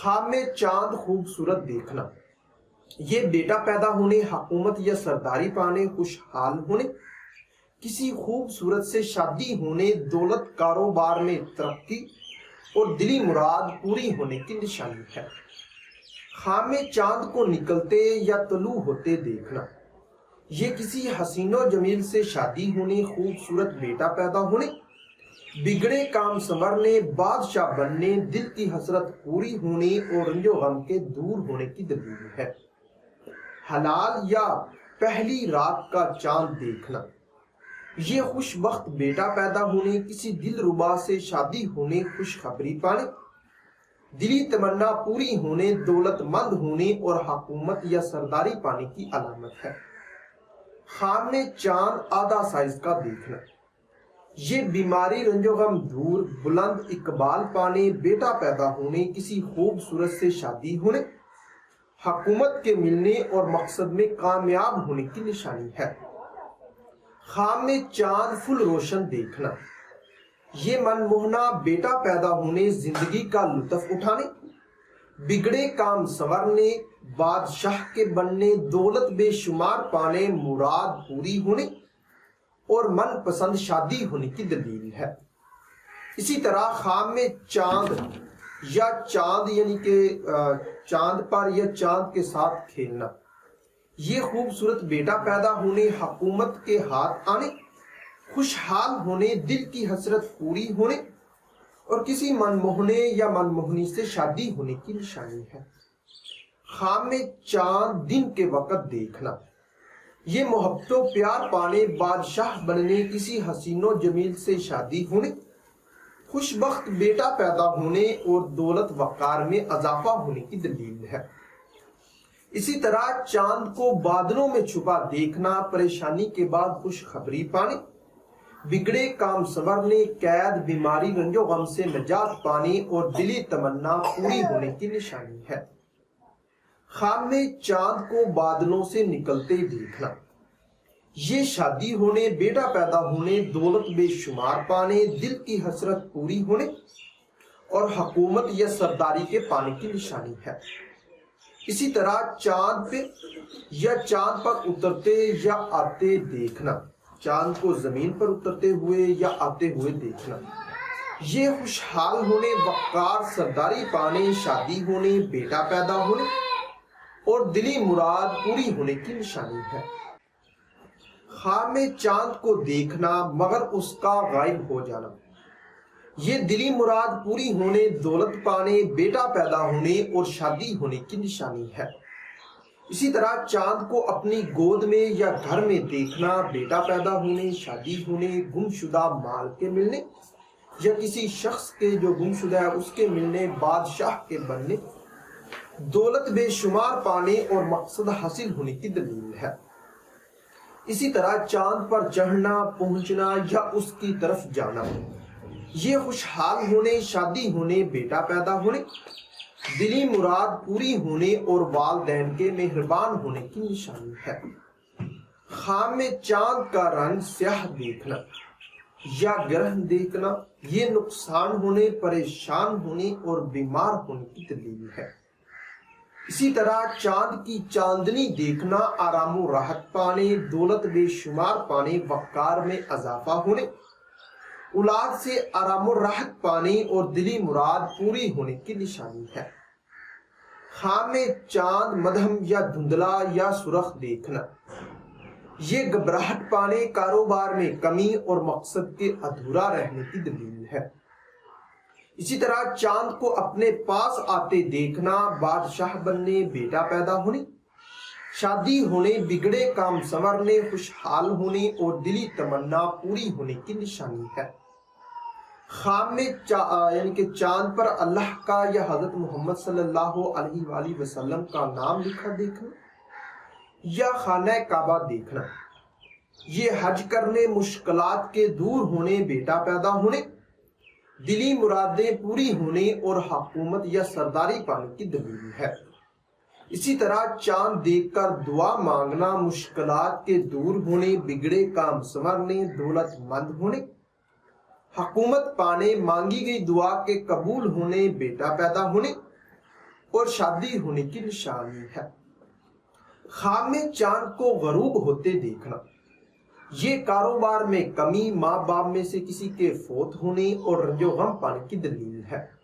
خواب میں چاند خوبصورت دیکھنا، یہ بیٹا پیدا ہونے، حکومت یا سرداری پانے، خوشحال ہونے، کسی خوبصورت سے شادی ہونے، دولت، کاروبار میں ترقی اور دلی مراد پوری ہونے کی نشانی ہے۔ خواب میں چاند کو نکلتے یا طلوع ہوتے دیکھنا، یہ کسی حسین و جمیل سے شادی ہونے، خوبصورت بیٹا پیدا ہونے، بگڑے کام سنورنے، بادشاہ بننے، دل کی حسرت پوری ہونے اور رنج و غم کے دور ہونے کی دلیل ہے۔ حلال یا پہلی رات کا چاند دیکھنا، یہ خوش بخت بیٹا پیدا ہونے، کسی دل ربا سے شادی ہونے، خوشخبری پانے، دلی تمنا پوری ہونے، دولت مند ہونے اور حکومت یا سرداری پانے کی علامت ہے۔ خواب میں چاند آدھا سائز کا دیکھنا، یہ بیماری، رنج و غم دور، بلند اقبال پانے، بیٹا پیدا ہونے، کسی خوبصورت سے شادی ہونے، حکومت کے ملنے اور مقصد میں کامیاب ہونے کی نشانی ہے۔ خواب میں چاند فل روشن دیکھنا، یہ من موہنا بیٹا پیدا ہونے، زندگی کا لطف اٹھانے، بگڑے کام سنورنے، بادشاہ کے بننے، دولت بے شمار پانے، مراد پوری ہونے اور من پسند شادی ہونے کی دلیل ہے۔ اسی طرح خواب میں چاند یا چاند یعنی کہ چاند پر یا چاند کے ساتھ کھیلنا، یہ خوبصورت بیٹا پیدا ہونے، حکومت کے ہاتھ آنے، خوشحال ہونے، دل کی حسرت پوری ہونے اور کسی من موہنے یا من موہنی سے شادی ہونے کی نشانی ہے۔ خواب میں چاند دن کے وقت دیکھنا، یہ محبت و پیار پانے، بادشاہ بننے، کسی حسین و جمیل سے شادی ہونے، خوش بخت بیٹا پیدا ہونے اور دولت وقار میں اضافہ ہونے کی دلیل ہے۔ اسی طرح چاند کو بادلوں میں چھپا دیکھنا، پریشانی کے بعد خوشخبری پانے، بگڑے کام سنورنے، قید، بیماری، رنج و غم سے نجات پانے اور دلی تمنا پوری ہونے کی نشانی ہے۔ خواب میں چاند کو بادلوں سے نکلتے دیکھنا، یہ شادی ہونے، بیٹا پیدا ہونے، دولت بے شمار پانے، دل کی حسرت پوری ہونے اور حکومت یا سرداری کے پانے کی نشانی ہے۔ اسی طرح چاند پہ یا چاند پر اترتے یا آتے دیکھنا، چاند کو زمین پر اترتے ہوئے یا آتے ہوئے دیکھنا، یہ خوشحال ہونے، وقار، سرداری پانے، شادی ہونے، بیٹا پیدا ہونے اور دلی مراد پوری ہونے کی نشانی ہے۔ خواب میں چاند کو دیکھنا مگر اس کا غائب ہو جانا، یہ دلی مراد پوری ہونے، دولت پانے، بیٹا پیدا ہونے اور شادی ہونے کی نشانی ہے۔ اسی طرح چاند کو اپنی گود میں یا گھر میں دیکھنا، بیٹا پیدا ہونے، شادی ہونے، گمشدہ مال کے ملنے یا کسی شخص کے جو گمشدہ ہے اس کے ملنے، بادشاہ کے بننے، دولت بے شمار پانے اور مقصد حاصل ہونے کی دلیل ہے۔ اسی طرح چاند پر چڑھنا، پہنچنا یا اس کی طرف جانا، یہ خوشحال ہونے، شادی ہونے، بیٹا پیدا ہونے، دلی مراد پوری ہونے اور والدین کے مہربان ہونے کی نشانی ہے۔ خواب میں چاند کا رنگ سیاہ دیکھنا یا گرہن دیکھنا، یہ نقصان ہونے، پریشان ہونے اور بیمار ہونے کی دلیل ہے۔ اسی طرح چاند کی چاندنی دیکھنا، آرام و راحت پانے، دولت بے شمار پانے، وقار میں اضافہ ہونے، اولاد سے آرام و راحت پانے اور دلی مراد پوری ہونے کی نشانی ہے۔ خواب میں چاند مدھم یا دھندلا یا سرخ دیکھنا، یہ گھبراہٹ پانے، کاروبار میں کمی اور مقصد کے ادھورا رہنے کی دلیل ہے۔ اسی طرح چاند کو اپنے پاس آتے دیکھنا، بادشاہ بننے، بیٹا پیدا ہونے، شادی ہونے، بگڑے کام سنورنے، خوشحال ہونے اور دلی تمنا پوری ہونے کی نشانی ہے۔ خواب میں یعنی کہ چاند پر اللہ کا یا حضرت محمد صلی اللہ علیہ وآلہ وسلم کا نام لکھا دیکھنا یا خانہ کعبہ دیکھنا، یہ حج کرنے، مشکلات کے دور ہونے، بیٹا پیدا ہونے، دلی مرادیں پوری ہونے اور حکومت یا سرداری پانے کی دلیل ہے۔ اسی طرح چاند دیکھ کر دعا مانگنا، مشکلات کے دور ہونے، بگڑے کام سنورنے، دولت مند ہونے، حکومت پانے، مانگی گئی دعا کے قبول ہونے، بیٹا پیدا ہونے، اور شادی ہونے کی نشانی ہے۔ خواب میں چاند کو غروب ہوتے دیکھنا یہ کاروبار میں کمی، ماں باپ میں سے کسی کے فوت ہونے اور رنج و غم پانے کی دلیل ہے۔